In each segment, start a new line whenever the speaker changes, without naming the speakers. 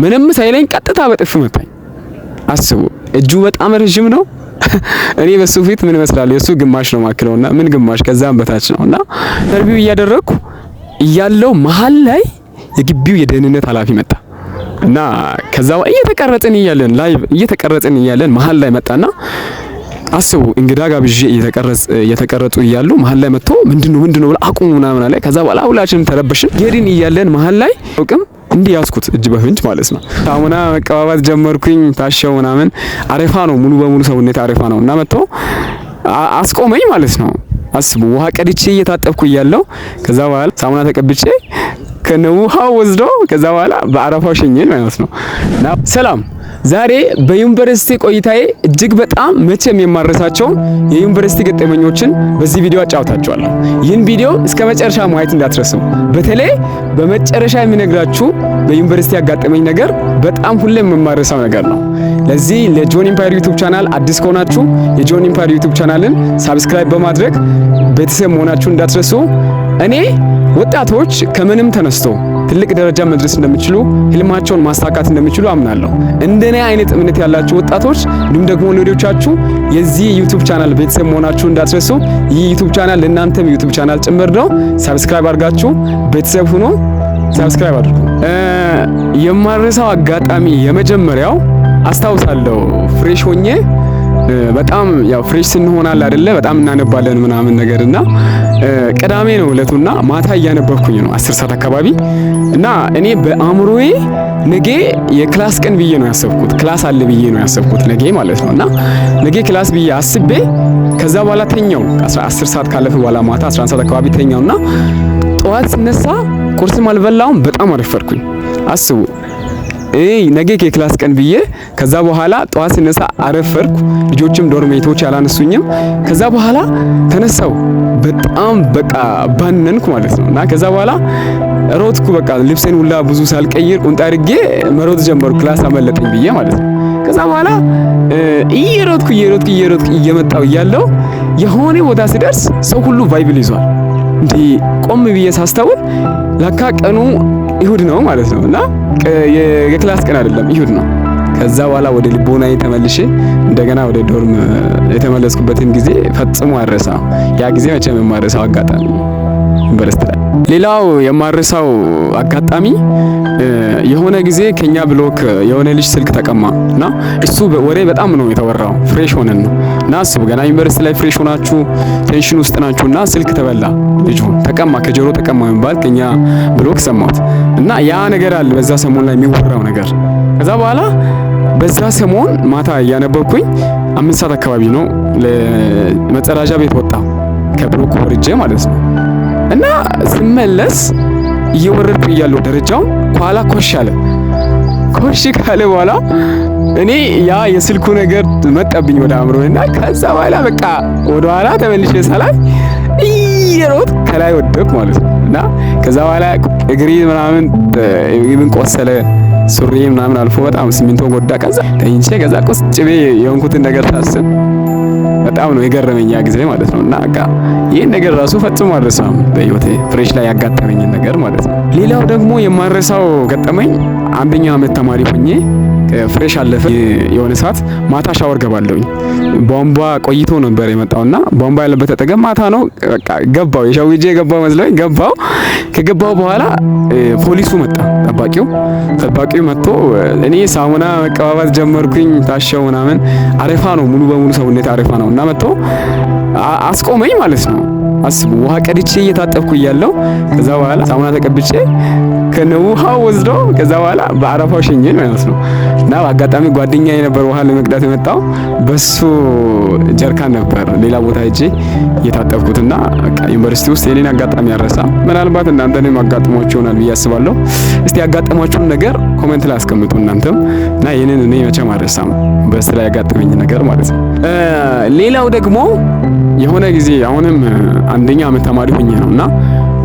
ምንም ሳይለኝ ቀጥታ በጥፍ መታኝ። አስቡ፣ እጁ በጣም ረጅም ነው። እኔ በሱ ፊት ምን መስላለሁ? የሱ ግማሽ ነው ማክለውና ምን ግማሽ ከዛም በታች ነውና ኢንተርቪው እያደረኩ እያለው መሀል ላይ የግቢው የደህንነት ኃላፊ መጣ እና ከዛው እየተቀረጽን እያለን መሀል ላይ መጣና አስቡ እንግዳ ጋብዤ እየተቀረጹ እያሉ መሀል ላይ መጥቶ ምንድነው ብላ አቁሙ ምናምን አለ። ከዛ በኋላ ሁላችንም ተረበሽን። ሄድን እያለን መሀል ላይ አውቅም እንዲህ ያዝኩት እጅ በፍንጅ ማለት ነው። ሳሙና መቀባባት ጀመርኩኝ። ታሸው ምናምን አረፋ ነው ሙሉ በሙሉ ሰውነት አረፋ ነው እና መጥቶ አስቆመኝ ማለት ነው። አስቡ ውሃ ቀድቼ እየታጠብኩ እያለው ከዛ በኋላ ሳሙና ተቀብቼ ከነውሃው ወስዶ ከዛ በኋላ በአረፋው ሸኘኝ ማለት ነው። እና ሰላም ዛሬ በዩኒቨርሲቲ ቆይታዬ እጅግ በጣም መቼም የማረሳቸው የዩኒቨርሲቲ ገጠመኞችን በዚህ ቪዲዮ አጫውታችኋለሁ። ይህን ቪዲዮ እስከ መጨረሻ ማየት እንዳትረሱ። በተለይ በመጨረሻ የሚነግራችሁ በዩኒቨርሲቲ ያጋጠመኝ ነገር በጣም ሁሌም የማረሳው ነገር ነው። ለዚህ ለጆን ኢምፓየር ዩቲዩብ ቻናል አዲስ ከሆናችሁ የጆን ኢምፓየር ዩቲዩብ ቻናልን ሳብስክራይብ በማድረግ ቤተሰብ መሆናችሁን እንዳትረሱ። እኔ ወጣቶች ከምንም ተነስቶ ትልቅ ደረጃ መድረስ እንደሚችሉ ህልማቸውን ማሳካት እንደሚችሉ አምናለሁ። እንደኔ አይነት እምነት ያላችሁ ወጣቶች እንዲሁም ደግሞ ሌሎቻችሁ የዚህ ዩቲዩብ ቻናል ቤተሰብ መሆናችሁን እንዳትረሱ። ይህ ዩቲዩብ ቻናል ለእናንተም ዩቲዩብ ቻናል ጭምር ነው። ሳብስክራይብ አድርጋችሁ ቤተሰብ ሁኑ። ሳብስክራይብ አድርጉ። የማረሳው አጋጣሚ የመጀመሪያው አስታውሳለሁ ፍሬሽ ሆኜ በጣም ያው ፍሬሽ ስንሆናል አይደለ በጣም እናነባለን ምናምን ነገርና ቅዳሜ ነው እለቱና ማታ እያነበብኩኝ ነው 10 ሰዓት አካባቢ እና እኔ በአእምሮዬ ነገ የክላስ ቀን ብዬ ነው ያሰብኩት። ክላስ አለ ብዬ ነው ያሰብኩት ነገ ማለት ነውና ነገ ክላስ ብዬ አስቤ ከዛ በኋላ ተኛው 10 ሰዓት ካለፈ በኋላ ማታ 11 ሰዓት አካባቢ ተኛውና ጠዋት ስነሳ ቁርስም አልበላውም። በጣም አረፈድኩኝ። አስቡ ነገ የክላስ ቀን ብዬ ከዛ በኋላ ጠዋት ስነሳ አረፈርኩ። ልጆችም ዶርሜቶች ያላነሱኝም። ከዛ በኋላ ተነሳው በጣም በቃ ባነንኩ ማለት ነው እና ከዛ በኋላ ሮጥኩ። በቃ ልብሴን ሁላ ብዙ ሳልቀይር ቁንጣ አድርጌ መሮጥ ጀመርኩ ክላስ አመለጠኝ ብዬ ማለት ነው። ከዛ በኋላ እየሮጥኩ እየመጣው እያለው የሆነ ቦታ ስደርስ ሰው ሁሉ ቫይብል ይዟል። እንዴ ቆም ብዬ ሳስተውል ለካ ቀኑ ይሁድ ነው ማለት ነው እና የክላስ ቀን አይደለም ይሁድ ነው። ከዛ በኋላ ወደ ልቦናዬ ተመልሼ እንደገና ወደ ዶርም የተመለስኩበትን ጊዜ ፈጽሞ አልረሳም። ያ ጊዜ መቼም የማረሳው አጋጣሚ ዩኒቨርሲቲ ላይ። ሌላው የማረሳው አጋጣሚ የሆነ ጊዜ ከኛ ብሎክ የሆነ ልጅ ስልክ ተቀማ እና እሱ ወሬ በጣም ነው የተወራው። ፍሬሽ ሆነን ነው እና አስቡ ገና ዩኒቨርሲቲ ላይ ፍሬሽ ሆናችሁ ቴንሽን ውስጥ ናችሁና ስልክ ተበላ፣ ልጁ ተቀማ፣ ከጆሮ ተቀማ የሚባል ከኛ ብሎክ ሰማሁት እና ያ ነገር አለ በዛ ሰሞን ላይ የሚወራው ነገር። ከዛ በኋላ በዛ ሰሞን ማታ እያነበብኩኝ 5 ሰዓት አካባቢ ነው ለመጸዳጃ ቤት ወጣ ከብሎክ ወርጄ ማለት ነው እና ስመለስ እየወረድኩ እያለሁ ደረጃው ኋላ ኮሽ ካለ በኋላ እኔ ያ የስልኩ ነገር መጣብኝ ወደ አእምሮዬና ከዛ በኋላ በቃ ወደ ኋላ ተመልሼ ሳላይ እየሮጥ ከላይ ወደቅኩ ማለት ነው እና ከዛ በኋላ እግሬ ምናምን ይብን ቆሰለ፣ ሱሪ ምናምን አልፎ በጣም ሲሚንቶ ጎዳ። ከዛ ተኝቼ ከዛ ቁጭ ብዬ የሆንኩትን ነገር ታስብ በጣም ነው የገረመኝ ያ ጊዜ ማለት ነው እና በቃ ይሄን ነገር ራሱ ፈጽሞ አልረሳም በህይወቴ ፍሬሽ ላይ ያጋጠመኝን ነገር ማለት ነው። ሌላው ደግሞ የማረሳው ገጠመኝ አንደኛ ዓመት ተማሪ ሆኜ ፍሬሽ አለፈ የሆነ ሰዓት ማታ ሻወር ገባለሁኝ። ቧንቧ ቆይቶ ነበር የመጣውና ቧንቧ ያለበት አጠገብ ማታ ነው በቃ ገባው የሻውጄ ገባው መስሎኝ ገባው። ከገባው በኋላ ፖሊሱ መጣ። ጠባቂው መጥቶ እኔ ሳሙና መቀባባት ጀመርኩኝ። ታሸው ምናምን አረፋ ነው ሙሉ በሙሉ ሰውነት አረፋ ነው እና መጥቶ አስቆመኝ ማለት ነው። አስቡ ውሃ ቀድቼ እየታጠብኩ እያለው ከዛ በኋላ ሳሙና ተቀብቼ ከነውሃው ወስዶ ከዛ በኋላ በአረፋው ሸኘኝ ማለት ነው እና በአጋጣሚ ጓደኛዬ ነበር ውሃ ለመቅዳት የመጣው። በሱ ጀርካን ነበር ሌላ ቦታ ሄጄ እየታጠብኩትና በቃ ዩኒቨርሲቲ ውስጥ የኔን አጋጣሚ ያረሳ። ምናልባት እናንተንም አጋጥሟችሁ ይሆናል ብዬ አስባለሁ። እስቲ ያጋጠማችሁን ነገር ኮሜንት ላይ አስቀምጡ እናንተም እና ይሄንን እኔ መቼም አልረሳም ዩኒቨርሲቲ ላይ ያጋጠመኝ ነገር ማለት ነው። ሌላው ደግሞ የሆነ ጊዜ አሁንም አንደኛ ዓመት ተማሪ ሆኜ ነውና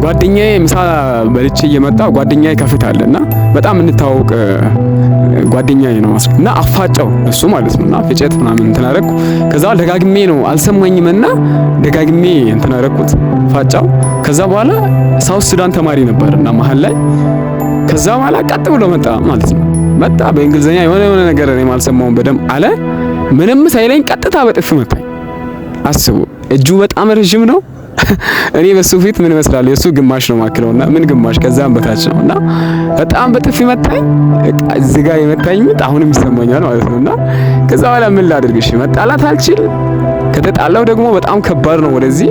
ጓደኛዬ ምሳ በልቼ እየመጣ ጓደኛዬ ከፍታለና በጣም እንታወቅ ጓደኛዬ ነው እና አፋጫው እሱ ማለት ነውና ፍጨት ምናምን እንትን አደረኩ። ከዛ ደጋግሜ ነው አልሰማኝምና ደጋግሜ እንትን አደረኩት ፋጫው። ከዛ በኋላ ሳውት ሱዳን ተማሪ ነበርና መሀል ላይ ከዛ በኋላ ቀጥ ብሎ መጣ ማለት ነው መጣ በእንግሊዘኛ የሆነ ነገር እኔ አልሰማሁም በደም አለ። ምንም ሳይለኝ ቀጥታ በጥፍ መታኝ። አስቡ፣ እጁ በጣም ረጅም ነው። እኔ በሱ ፊት ምን መስላለሁ? የሱ ግማሽ ነው ማክለውና ምን ግማሽ ከዛም በታች ነውና በጣም በጥፍ መታኝ። እዚህ ጋር የመታኝ ምት አሁንም ይሰማኛል ማለት ነውና ከዛ በኋላ ምን ላድርግሽ? መጣላት አልችል። ከተጣላው ደግሞ በጣም ከባድ ነው። ወደዚህ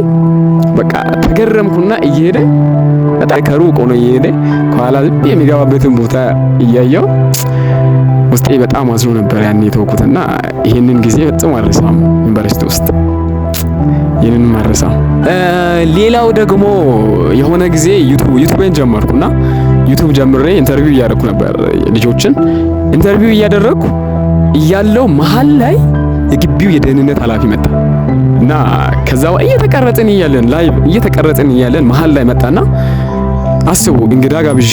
በቃ ተገረምኩና እየሄደ በጣም ከሩቅ ሆኖ እየሄደ ከኋላ የሚገባበትን ቦታ እያየው ውስጤ በጣም አዝኖ ነበር ያኔ ተወኩትና ይሄንን ጊዜ ፈጽሞ አልረሳም። ዩኒቨርሲቲ ውስጥ ይሄንን ማረሳም። ሌላው ደግሞ የሆነ ጊዜ ዩቲዩብን ጀመርኩና ዩቲዩብ ጀምሬ ኢንተርቪው እያደረኩ ነበር። ልጆችን ኢንተርቪው እያደረኩ እያለው መሀል ላይ የግቢው የደህንነት ኃላፊ መጣ እና ከዛው እየተቀረጽን እያለን መሀል ላይ መጣና አስቡ እንግዳ ጋብዤ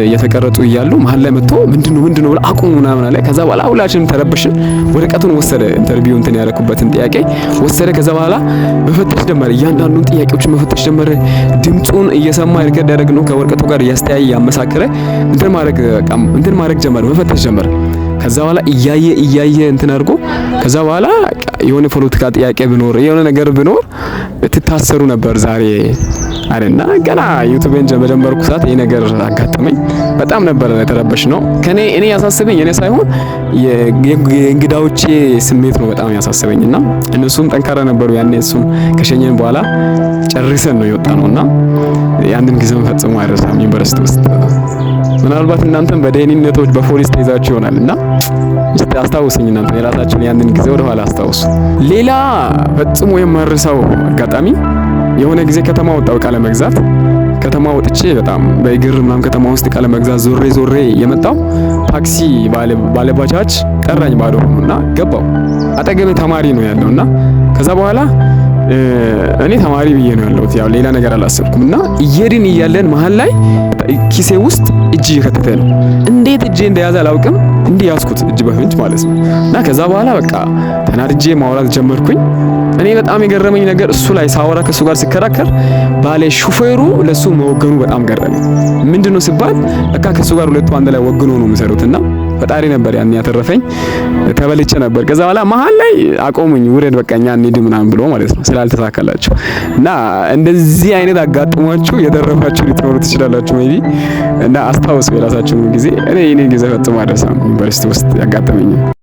እየተቀረጹ እያሉ መሀል ላይ መጥቶ ምንድነው ብላ አቁሙ ምናምን አለ። ከዛ በኋላ ሁላችንም ተረበሽን። ወረቀቱን ወሰደ፣ ኢንተርቪው እንትን ያደረኩበትን ጥያቄ ወሰደ። ከዛ በኋላ መፈተሽ ጀመረ፣ እያንዳንዱን ጥያቄዎች መፈተሽ ጀመረ። ድምጹን እየሰማ ሪከርድ ያደርግ ነው ከወረቀቱ ጋር እያስተያየ ያመሳከረ እንትን ማድረግ ጀመረ፣ መፈተሽ ጀመረ። ከዛ በኋላ እያየ እንትን አድርጎ ከዛ በኋላ የሆነ ፖለቲካ ጥያቄ ቢኖር የሆነ ነገር ቢኖር ትታሰሩ ነበር ዛሬ አለና ገና ዩቲዩብን በጀመርኩ ሰዓት ይሄ ነገር አጋጠመኝ። በጣም ነበር የተረበሽ ነው። እኔ ያሳሰበኝ እኔ ሳይሆን የእንግዳዎቼ ስሜት ነው በጣም ያሳሰበኝና እነሱም ጠንካራ ነበሩ። ያኔ እሱም ከሸኘን በኋላ ጨርሰን ነው የወጣ ነውና ያንን ጊዜም ፈጽሞ አይረሳም። ዩኒቨርሲቲ ውስጥ ምናልባት እናንተም በደህንነቶች በፖሊስ ተይዛችሁ ይሆናልና እስቲ አስታውሱኝ፣ እናንተ የራሳችሁን ያንን ጊዜ ወደ ኋላ አስታውሱ። ሌላ ፈጽሞ የማረሳው አጋጣሚ የሆነ ጊዜ ከተማ ወጣው ቃለ መግዛት ከተማ ወጥቼ በጣም በእግር ምናምን ከተማ ውስጥ ቃለ መግዛት ዞሬ የመጣው ታክሲ ባለባጃጅ ጠራኝ ባዶ ሆኖና ገባው። አጠገቤ ተማሪ ነው ያለውና ከዛ በኋላ እኔ ተማሪ ብዬ ነው ያለሁት፣ ያው ሌላ ነገር አላሰብኩምና እየድን እያለን መሀል ላይ ኪሴ ውስጥ እጅ እየከተተ ነው። እንዴት እጄ እንደያዘ አላውቅም፣ እንዲህ ያዝኩት እጅ በፍንጭ ማለት ነው። እና ከዛ በኋላ በቃ ተናድጄ ማውራት ጀመርኩኝ። እኔ በጣም የገረመኝ ነገር እሱ ላይ ሳወራ ከሱ ጋር ሲከራከር ባለ ሹፌሩ ለሱ መወገኑ በጣም ገረመኝ። ምንድነው ሲባል ለካ ከሱ ጋር ሁለቱ አንድ ላይ ወግኖ ነው የሚሰሩትና ፈጣሪ ነበር ያን ያተረፈኝ። ተበልጬ ነበር። ከዛ በኋላ መሀል ላይ አቆሙኝ። ውረድ በቃኛ እንሂድ ምናምን ብሎ ማለት ነው ስላልተሳካላችሁ። እና እንደዚህ አይነት አጋጥሟችሁ የደረፋችሁ ልትኖሩ ትችላላችሁ ሜቢ። እና አስታውሱ የራሳችሁን ጊዜ። እኔ ጊዜ ፈጽሞ አልረሳም ዩኒቨርሲቲ ውስጥ ያጋጠመኝ።